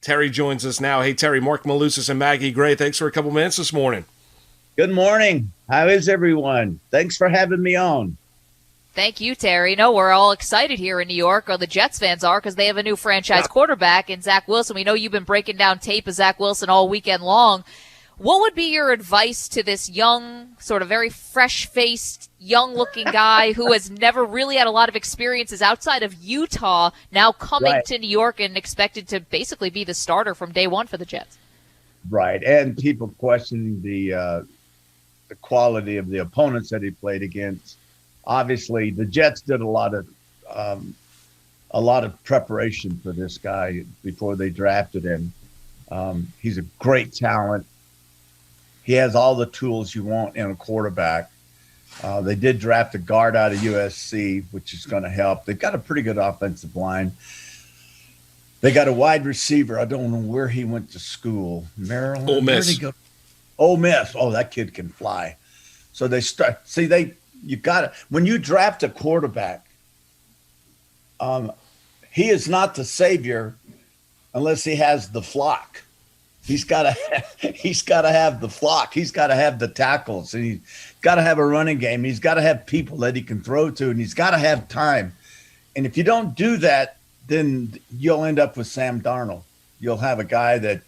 Terry joins us now. Hey, Terry, Mark Malusis and Maggie Gray, thanks for a couple minutes this morning. Good morning. How is everyone? Thanks for having me on. Thank you, Terry. No, we're all excited here in New York, or the Jets fans are, because they have a new franchise quarterback in Zach Wilson. We know you've been breaking down tape of Zach Wilson all weekend long. What would be your advice to this young, sort of very fresh-faced, young-looking guy who has never really had a lot of experiences outside of Utah, now coming to New York and expected to basically be the starter from day one for the Jets? Right, and people questioning the quality of the opponents that he played against. Obviously, the Jets did a lot of preparation for this guy before they drafted him. He's a great talent. He has all the tools you want in a quarterback. They did draft a guard out of USC, which is going to help. They've got a pretty good offensive line. They got a wide receiver. I don't know where he went to school. Maryland? Ole Miss. Where'd he go? Ole Miss. Oh, that kid can fly. So they start. See, you got to, when you draft a quarterback, he is not the savior unless he has the flock. He's got to have the flock. He's got to have the tackles. And he's got to have a running game. He's got to have people that he can throw to, and he's got to have time. And if you don't do that, then you'll end up with Sam Darnold. You'll have a guy that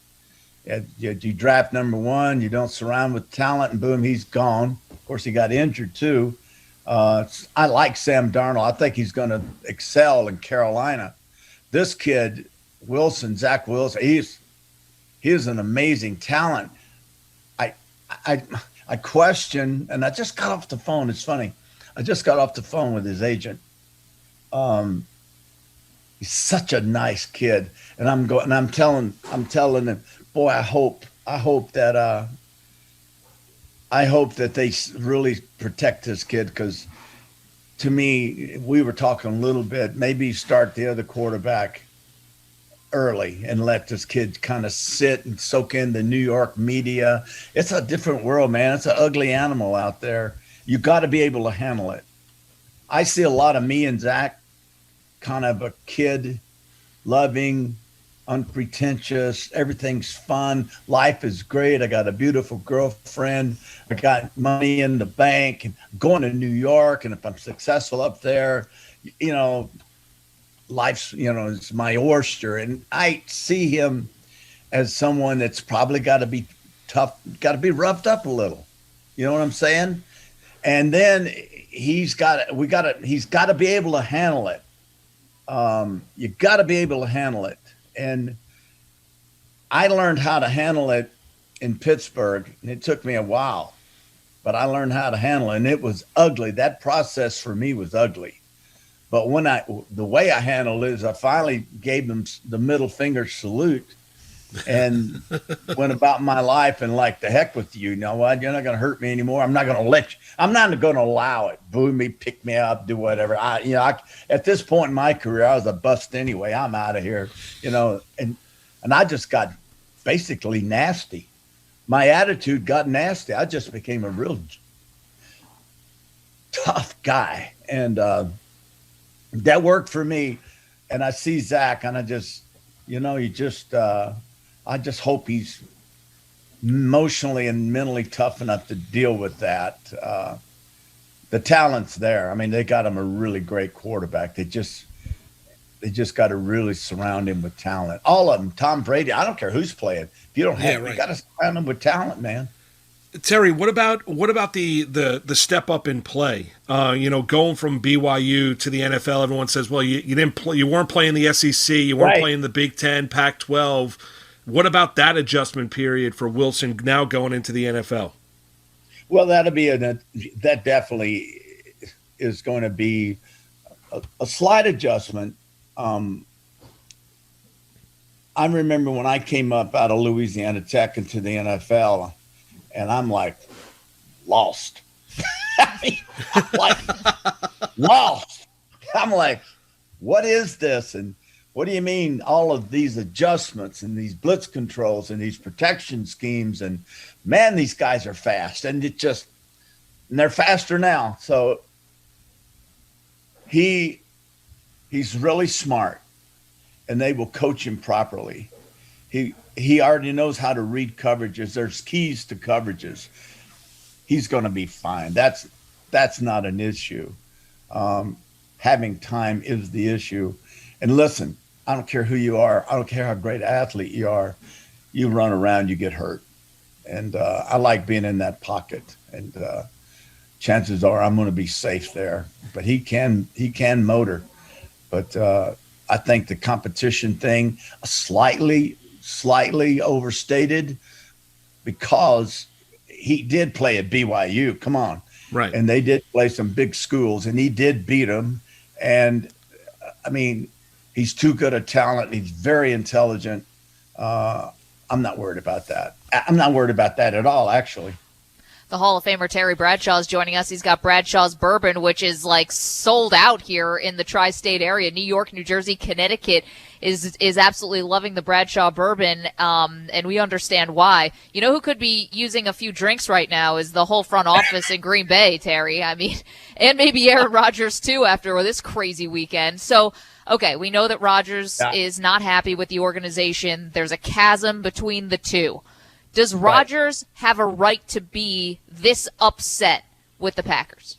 you draft number one, you don't surround with talent, and boom, he's gone. Of course, he got injured too. I like Sam Darnold. I think he's going to excel in Carolina. This kid, Zach Wilson, he's an amazing talent. I question, and I just got off the phone. It's funny. I just got off the phone with his agent. He's such a nice kid, and I'm telling him, boy, I hope that they really protect this kid, because to me, we were talking a little bit, maybe start the other quarterback early and let this kid kind of sit and soak in the New York media. It's a different world, man. It's an ugly animal out there. You got to be able to handle it. I see a lot of me and Zach, kind of a kid, loving, unpretentious, everything's fun, life is great, I got a beautiful girlfriend, I got money in the bank, and going to New York, and if I'm successful up there, life's, it's my oyster. And I see him as someone that's probably got to be tough, got to be roughed up a little. You know what I'm saying? And then he's got to be able to handle it. You got to be able to handle it. And I learned how to handle it in Pittsburgh, and it took me a while, but I learned how to handle it, and it was ugly. That process for me was ugly. But the way I handled it is I finally gave them the middle finger salute and went about my life and like, the heck with you. You know what? You're not going to hurt me anymore. I'm not going to I'm not going to allow it. Boo me, pick me up, do whatever. At this point in my career, I was a bust anyway. I'm out of here, and I just got basically nasty. My attitude got nasty. I just became a real tough guy. And, that worked for me. And I see Zach, and I just, I just hope he's emotionally and mentally tough enough to deal with that. The talent's there. I mean, they got him a really great quarterback. They just got to really surround him with talent. All of them. Tom Brady, I don't care who's playing. If you don't have you got to surround him with talent, man. Terry, what about the step up in play? Going from BYU to the NFL, everyone says, well, you didn't play, you weren't playing the SEC, you weren't playing the Big Ten, Pac-12. What about that adjustment period for Wilson now going into the NFL? Well, that definitely is going to be a slight adjustment. I remember when I came up out of Louisiana Tech into the NFL. And I'm like, lost. Lost. I'm like, what is this? And what do you mean all of these adjustments and these blitz controls and these protection schemes? And man, these guys are fast. And they're faster now. So he's really smart, and they will coach him properly. He already knows how to read coverages. There's keys to coverages. He's going to be fine. That's not an issue. Having time is the issue. And listen, I don't care who you are. I don't care how great an athlete you are. You run around, you get hurt. And I like being in that pocket. And chances are I'm going to be safe there. But he can motor. But I think the competition thing slightly overstated, because he did play at BYU. Come on. Right. And they did play some big schools, and he did beat them. And, I mean, he's too good a talent. He's very intelligent. I'm not worried about that. I'm not worried about that at all, actually. The Hall of Famer Terry Bradshaw is joining us. He's got Bradshaw's Bourbon, which is like sold out here in the tri-state area. New York, New Jersey, Connecticut is absolutely loving the Bradshaw Bourbon, and we understand why. You know who could be using a few drinks right now is the whole front office in Green Bay, Terry. I mean, and maybe Aaron Rodgers too after this crazy weekend. So, okay, we know that Rodgers is not happy with the organization. There's a chasm between the two. Does Rodgers have a right to be this upset with the Packers?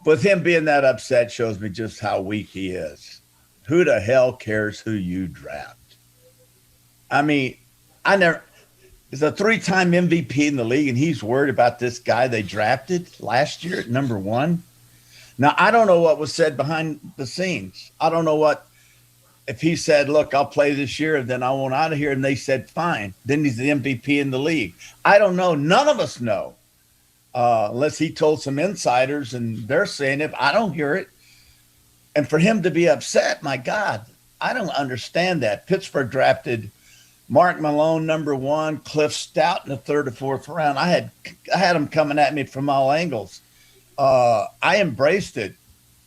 With him being that upset shows me just how weak he is. Who the hell cares who you draft? I mean, he's a 3-time MVP in the league, and he's worried about this guy they drafted last year at number 1. Now, I don't know what was said behind the scenes. I don't know if he said, look, I'll play this year and then I want out of here. And they said, fine. Then he's the MVP in the league. I don't know. None of us know. Unless he told some insiders and they're saying it. I don't hear it. And for him to be upset, my God, I don't understand that. Pittsburgh drafted Mark Malone, number 1, Cliff Stout in the 3rd or 4th round. I had him coming at me from all angles. I embraced it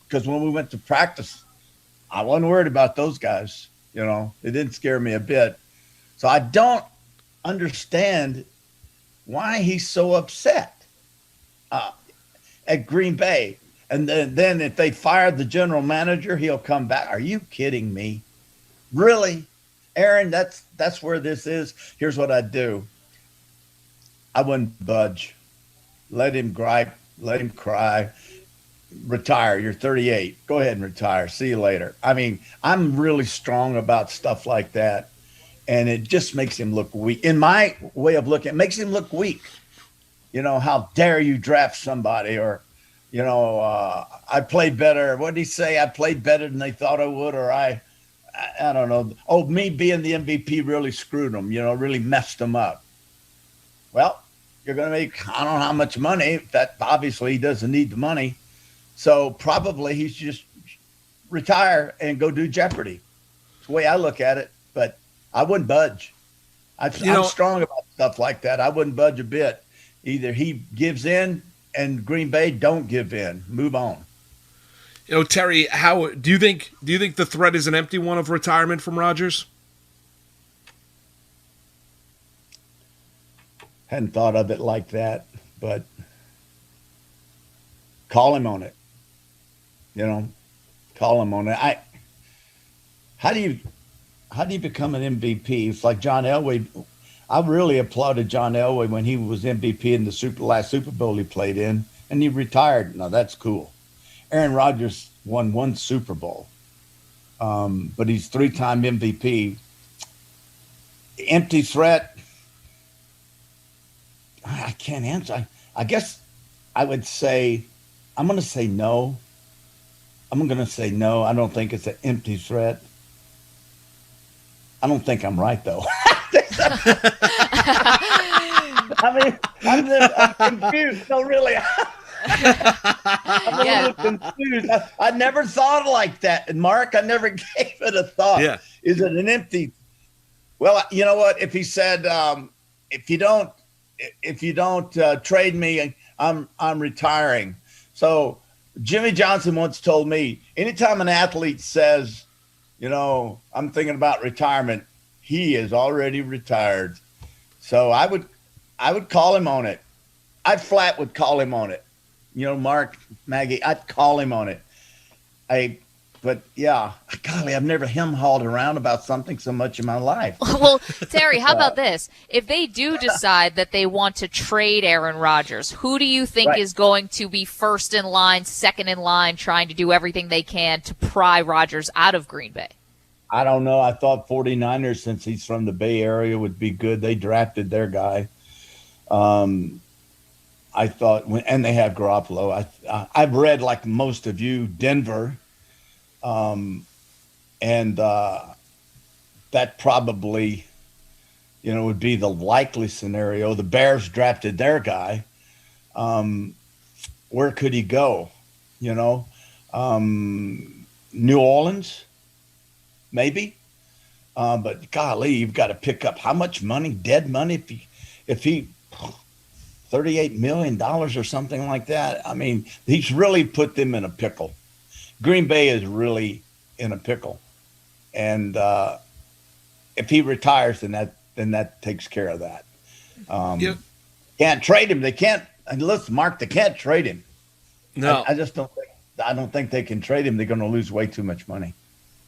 because when we went to practice, I wasn't worried about those guys. You know, it didn't scare me a bit. So I don't understand why he's so upset at Green Bay. And then if they fired the general manager, he'll come back. Are you kidding me? Really? Aaron, that's where this is. Here's what I'd do. I wouldn't budge. Let him gripe. Let him cry. Retire. You're 38. Go ahead and retire. See you later. I mean, I'm really strong about stuff like that. And it just makes him look weak. In my way of looking, it makes him look weak. You know, how dare you draft somebody? Or, you know, I played better. What did he say? I played better than they thought I would. Or I don't know. Oh, me being the MVP really screwed them, you know, really messed them up. Well, you're going to make, I don't know how much money. That obviously he doesn't need the money. So probably he should just retire and go do Jeopardy. It's the way I look at it, but I wouldn't budge. I'm strong about stuff like that. I wouldn't budge a bit. Either he gives in and Green Bay don't give in. Move on. You know, Terry, how do you think the threat is an empty one of retirement from Rodgers? Hadn't thought of it like that, but call him on it. You know, call him on it. How do you become an MVP? It's like John Elway. I really applauded John Elway when he was MVP in the last Super Bowl he played in, and he retired. Now that's cool. Aaron Rodgers won 1 Super Bowl, but he's 3-time MVP. Empty threat. I can't answer. I guess I would say, I'm going to say no. I'm going to say no. I don't think it's an empty threat. I don't think I'm right, though. I mean, I'm confused. No, really. I'm a little confused. I never thought like that. And Mark, I never gave it a thought. Yeah. Is it an empty? Well, you know what? If he said, if you don't trade me, I'm retiring. So Jimmy Johnson once told me, anytime an athlete says, you know, I'm thinking about retirement, he is already retired. So I would call him on it. I flat would call him on it. You know, Mark, Maggie, I'd call him on it. but yeah, golly, I've never hem-hawed around about something so much in my life. Well, Terry, how about this? If they do decide that they want to trade Aaron Rodgers, who do you think is going to be first in line, second in line, trying to do everything they can to pry Rodgers out of Green Bay? I don't know. I thought 49ers, since he's from the Bay Area, would be good. They drafted their guy. I thought, and they have Garoppolo. I've read, like most of you, Denver, and that probably, would be the likely scenario. The Bears drafted their guy. Where could he go? New Orleans, maybe. But golly, you've got to pick up how much money, dead money, if he $38 million or something like that. I mean, he's really put them in a pickle. Green Bay is really in a pickle. And if he retires, then that takes care of that. Can't trade him. They can't. And listen, Mark, they can't trade him. No. I just don't think they can trade him. They're going to lose way too much money.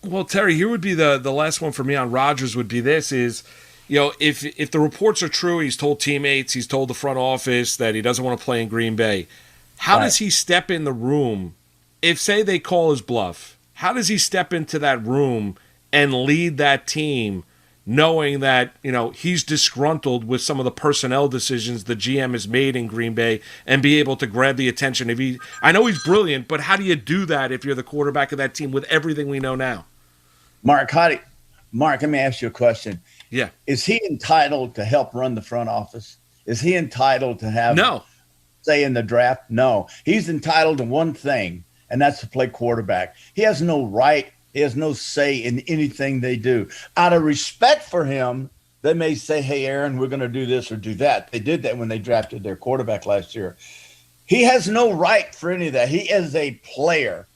Well, Terry, here would be the last one for me on Rodgers would be this is, if the reports are true, he's told teammates, he's told the front office that he doesn't want to play in Green Bay. How does he step in the room if, say, they call his bluff? How does he step into that room and lead that team knowing that, he's disgruntled with some of the personnel decisions the GM has made in Green Bay and be able to grab the attention of I know he's brilliant, but how do you do that if you're the quarterback of that team with everything we know now? Mark, let me ask you a question. Yeah. Is he entitled to help run the front office? Is he entitled to have say in the draft? No. He's entitled to one thing, and that's to play quarterback. He has no right. He has no say in anything they do. Out of respect for him, they may say, hey, Aaron, we're going to do this or do that. They did that when they drafted their quarterback last year. He has no right for any of that. He is a player,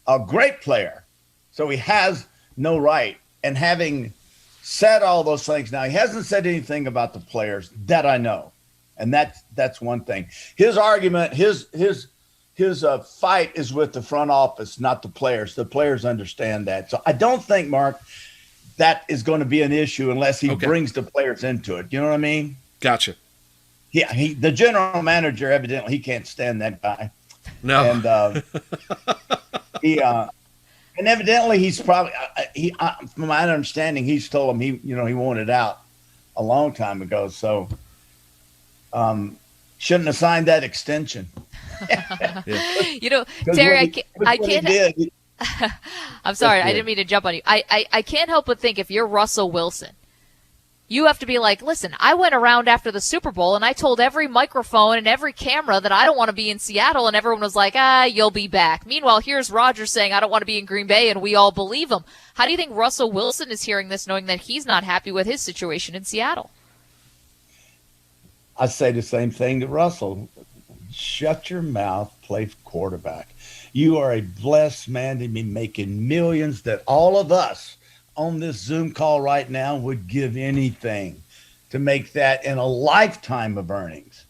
a great player. So he has no right. And having said all those things, now he hasn't said anything about the players that I know. And that's one thing. His argument, his fight is with the front office, not the players. The players understand that. So I don't think, Mark, that is going to be an issue unless he brings the players into it. You know what I mean? Gotcha. Yeah, the general manager, evidently, he can't stand that guy. No. And and evidently he's probably from my understanding, he's told him he wanted out a long time ago. So shouldn't have signed that extension. Terry, I can't. I'm sorry, I didn't mean to jump on you. I can't help but think if you're Russell Wilson, you have to be like, listen, I went around after the Super Bowl and I told every microphone and every camera that I don't want to be in Seattle, and everyone was like, you'll be back. Meanwhile, here's Rodgers saying, I don't want to be in Green Bay, and we all believe him. How do you think Russell Wilson is hearing this, knowing that he's not happy with his situation in Seattle? I say the same thing to Russell. Shut your mouth, play quarterback. You are a blessed man to be making millions that all of us on this Zoom call right now would give anything to make that in a lifetime of earnings.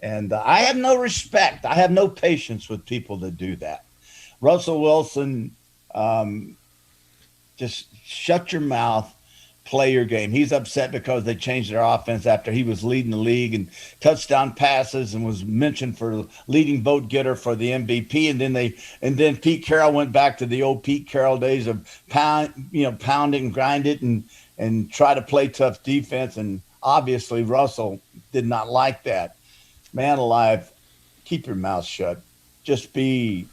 And I have no respect. I have no patience with people that do that. Russell Wilson, just shut your mouth, play your game. He's upset because they changed their offense after he was leading the league in touchdown passes and was mentioned for leading vote getter for the MVP. And then Pete Carroll went back to the old Pete Carroll days of pound and grind it and try to play tough defense. And obviously Russell did not like that. Man alive, keep your mouth shut. Just be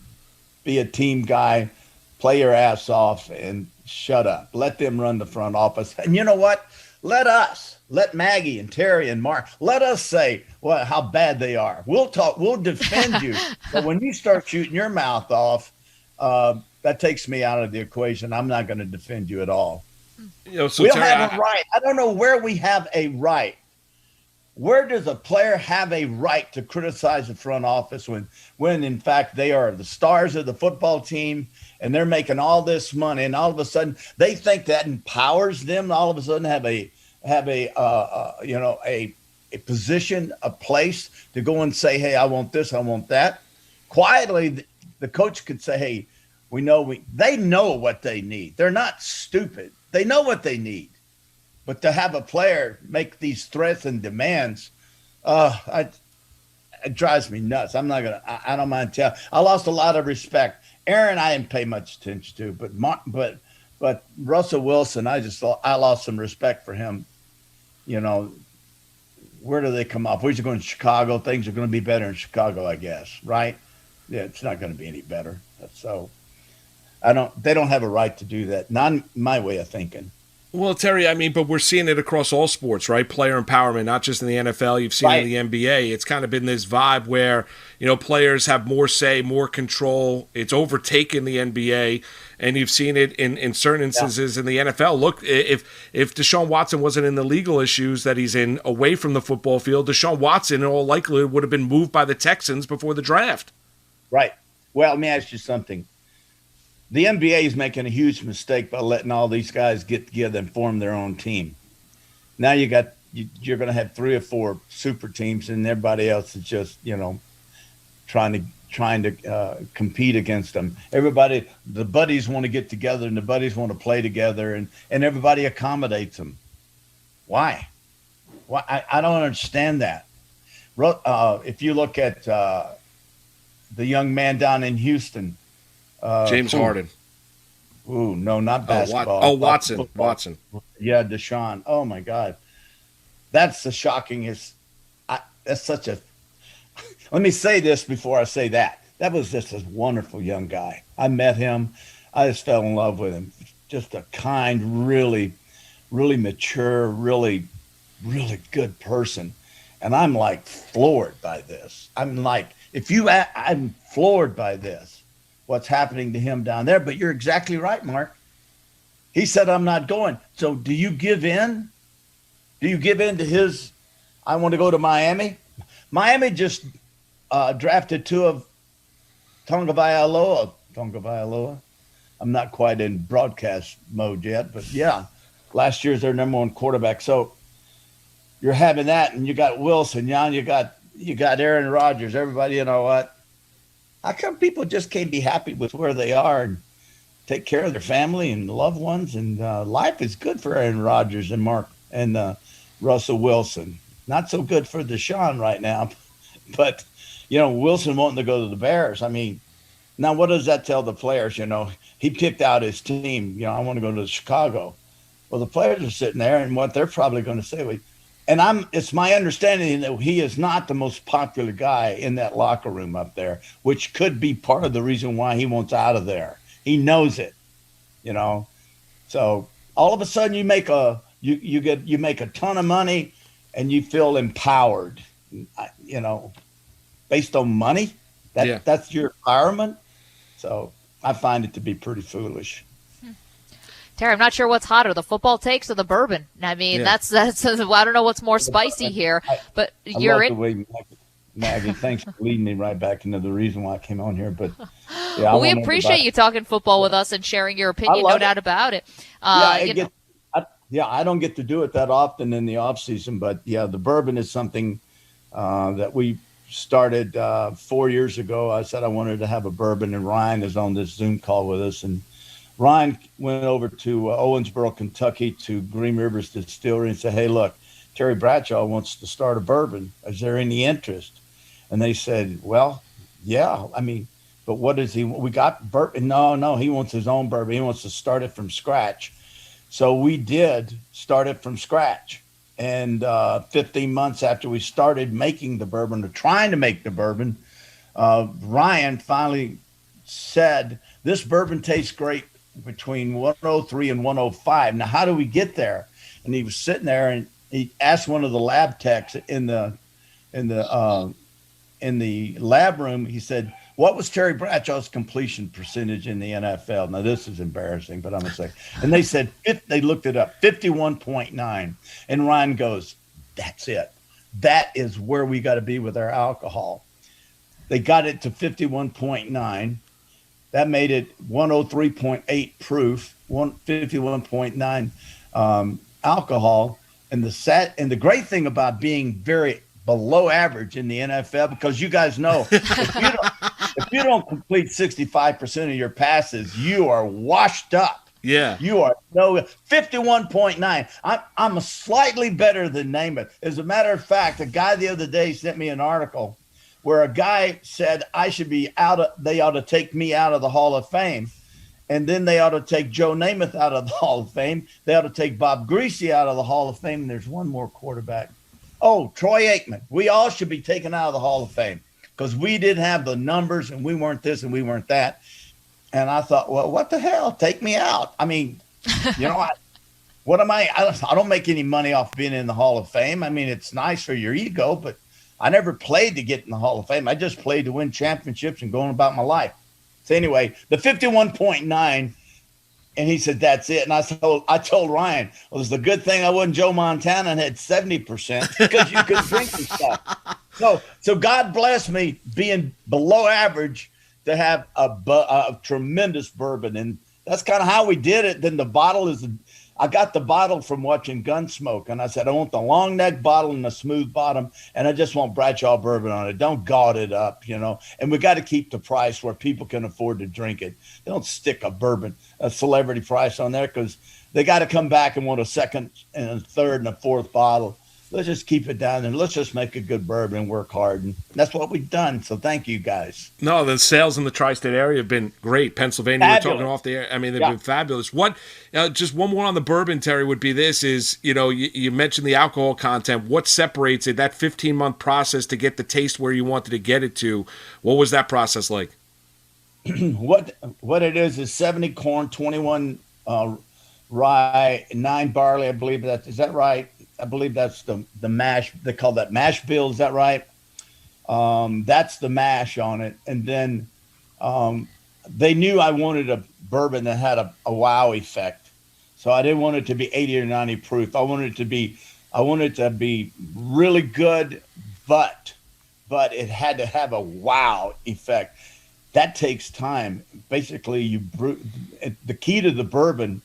a team guy, play your ass off, and shut up. Let them run the front office. And you know what? Let Maggie and Terry and Mark, let us say how bad they are. We'll talk, we'll defend you. But when you start shooting your mouth off, that takes me out of the equation. I'm not going to defend you at all. So we don't have a right. I don't know where we have a right. Where does a player have a right to criticize the front office when in fact they are the stars of the football team and they're making all this money, and all of a sudden they think that empowers them to all of a sudden have a position, a place to go and say, hey, I want this, I want that. Quietly, the coach could say, hey, They know what they need. They're not stupid. They know what they need. But to have a player make these threats and demands, it drives me nuts. I don't mind telling. I lost a lot of respect. Aaron, I didn't pay much attention to, but Russell Wilson, I lost some respect for him. You know, where do they come off? We're going to Chicago. Things are going to be better in Chicago, I guess, right? Yeah, it's not going to be any better. So they don't have a right to do that. Not my way of thinking. Well, Terry, I mean, but we're seeing it across all sports, right? Player empowerment, not just in the NFL. You've seen it in the NBA. It's kind of been this vibe where, you know, players have more say, more control. It's overtaken the NBA, and you've seen it in certain instances in the NFL. Look, if Deshaun Watson wasn't in the legal issues that he's in away from the football field, Deshaun Watson, in all likelihood, would have been moved by the Texans before the draft. Right. Well, let me ask you something. The NBA is making a huge mistake by letting all these guys get together and form their own team. Now you're going to have 3 or 4 super teams, and everybody else is just, you know, trying to compete against them. Everybody, the buddies want to get together, and the buddies want to play together, and everybody accommodates them. Why? I don't understand that. If you look at the young man down in Houston. James Harden. Ooh, no, not basketball. Watson. Yeah, Deshaun. Oh, my God. That's the shockingest. That's such a – let me say this before I say that. That was just a wonderful young guy. I met him. I just fell in love with him. Just a kind, really, really mature, really, really good person. And I'm, like, floored by this. I'm floored by this. What's happening to him down there. But you're exactly right, Mark. He said, I'm not going. So do you give in? Do you give in to his, I want to go to Miami? Miami just drafted 2 of Tonga Vailoa. I'm not quite in broadcast mode yet, but yeah, last year's their number 1 quarterback. So you're having that, and you got Wilson. Now you got Aaron Rodgers. Everybody, you know what? How come people just can't be happy with where they are and take care of their family and loved ones? And life is good for Aaron Rodgers and Mark and Russell Wilson. Not so good for Deshaun right now. But, you know, Wilson wanting to go to the Bears. I mean, now what does that tell the players? You know, he kicked out his team. You know, I want to go to Chicago. Well, the players are sitting there, and what they're probably going to say, it's my understanding that he is not the most popular guy in that locker room up there, which could be part of the reason why he wants out of there. He knows it, you know. So all of a sudden you make a ton of money and you feel empowered, you know, based on money. That's your empowerment. So I find it to be pretty foolish. Terry, I'm not sure what's hotter, the football takes or the bourbon. I mean, that's I don't know what's more spicy here, but you're in. Maggie, thanks for leading me right back into the reason why I came on here. But yeah, we appreciate you talking football with us and sharing your opinion, no doubt about it. I don't get to do it that often in the off season, but yeah, the bourbon is something that we started 4 years ago. I said I wanted to have a bourbon, and Ryan is on this Zoom call with us, and Ryan went over to Owensboro, Kentucky, to Green River's Distillery and said, hey, look, Terry Bradshaw wants to start a bourbon. Is there any interest? And they said, well, yeah. I mean, but what does he want? We got bourbon. No, he wants his own bourbon. He wants to start it from scratch. So we did start it from scratch. And 15 months after we started making the bourbon, or trying to make the bourbon, Ryan finally said, this bourbon tastes great between 103 and 105. Now, how do we get there? And he was sitting there, and he asked one of the lab techs in the lab room. He said, what was Terry Bradshaw's completion percentage in the NFL? Now, this is embarrassing, but I'm going to say. And they said, they looked it up, 51.9. And Ryan goes, that's it. That is where we got to be with our alcohol. They got it to 51.9. That made it 103.8 proof, 51.9 alcohol. And the great thing about being very below average in the NFL, because you guys know, if you don't complete 65% of your passes, you are washed up. Yeah. You are 51.9. I'm slightly better than Namath. As a matter of fact, a guy the other day sent me an article where a guy said they ought to take me out of the Hall of Fame. And then they ought to take Joe Namath out of the Hall of Fame. They ought to take Bob Greasy out of the Hall of Fame. And there's one more quarterback. Oh, Troy Aikman. We all should be taken out of the Hall of Fame because we didn't have the numbers and we weren't this and we weren't that. And I thought, well, what the hell? Take me out. I mean, what am I? I don't make any money off being in the Hall of Fame. I mean, it's nice for your ego, but I never played to get in the Hall of Fame. I just played to win championships and going about my life. So anyway, the 51.9, and he said, that's it. And I told Ryan, well, it's a good thing I wasn't Joe Montana and had 70% because you could drink and stuff. So God bless me being below average to have a tremendous bourbon. And that's kind of how we did it. Then the bottle I got the bottle from watching Gunsmoke. And I said, I want the long neck bottle and the smooth bottom. And I just want Bradshaw bourbon on it. Don't gauge it up, And we got to keep the price where people can afford to drink it. They don't stick a celebrity price on there because they got to come back and want a second and a third and a fourth bottle. Let's just keep it down and let's just make a good bourbon and work hard. And that's what we've done. So thank you guys. No, the sales in the tri-state area have been great. Pennsylvania, we're talking off the air. I mean, they've been fabulous. What, just one more on the bourbon, Terry, would be this is, you mentioned the alcohol content. What separates it, that 15-month process to get the taste where you wanted to get it to? What was that process like? What it is 70 corn, 21 rye, 9 barley. I believe is that right? I believe that's the mash. They call that mash bill. Is that right? That's the mash on it. And then they knew I wanted a bourbon that had a wow effect. So I didn't want it to be 80 or 90 proof. I wanted it to be really good, but it had to have a wow effect. That takes time. Basically, the key to the bourbon,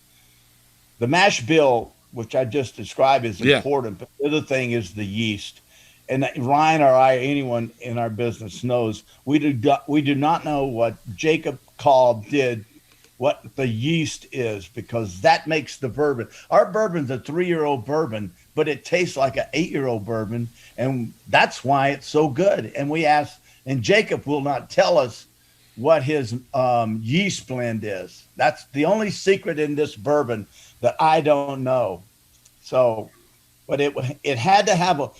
the mash bill, which I just described, is important. But the other thing is the yeast. And Ryan or anyone in our business knows we do not know what Jacob Cobb did, what the yeast is, because that makes the bourbon. Our bourbon's a 3-year-old bourbon, but it tastes like an 8-year-old bourbon, and that's why it's so good. And we asked, and Jacob will not tell us what his yeast blend is. That's the only secret in this bourbon that I don't know. So, but it had to have a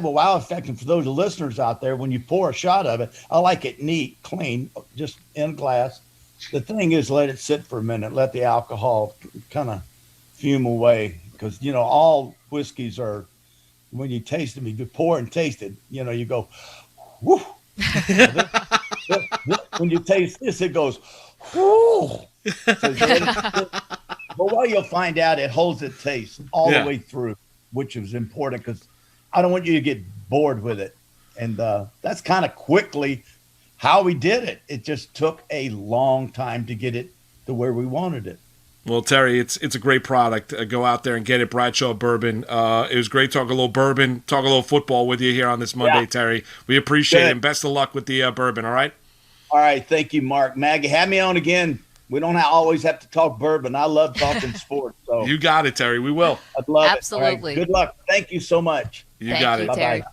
wow effect. And for those listeners out there, when you pour a shot of it, I like it neat, clean, just in glass. The thing is, let it sit for a minute, let the alcohol kind of fume away, because all whiskeys are, when you taste them, you pour and taste it, you go, whoo. When you taste this, it goes, whoo. But what you'll find out, it holds its taste all the way through, which is important because I don't want you to get bored with it. And that's kind of quickly how we did it. It just took a long time to get it to where we wanted it. Well, Terry, it's a great product. Go out there and get it, Bradshaw Bourbon. It was great talking a little bourbon, talk a little football with you here on this Monday, Terry. We appreciate it, and best of luck with the bourbon, all right? All right, thank you, Mark. Maggie, have me on again. We don't always have to talk bourbon. I love talking sports. So you got it, Terry. We will. I'd love Absolutely. It. Right. Good luck. Thank you so much. You got it. Terry. Bye-bye.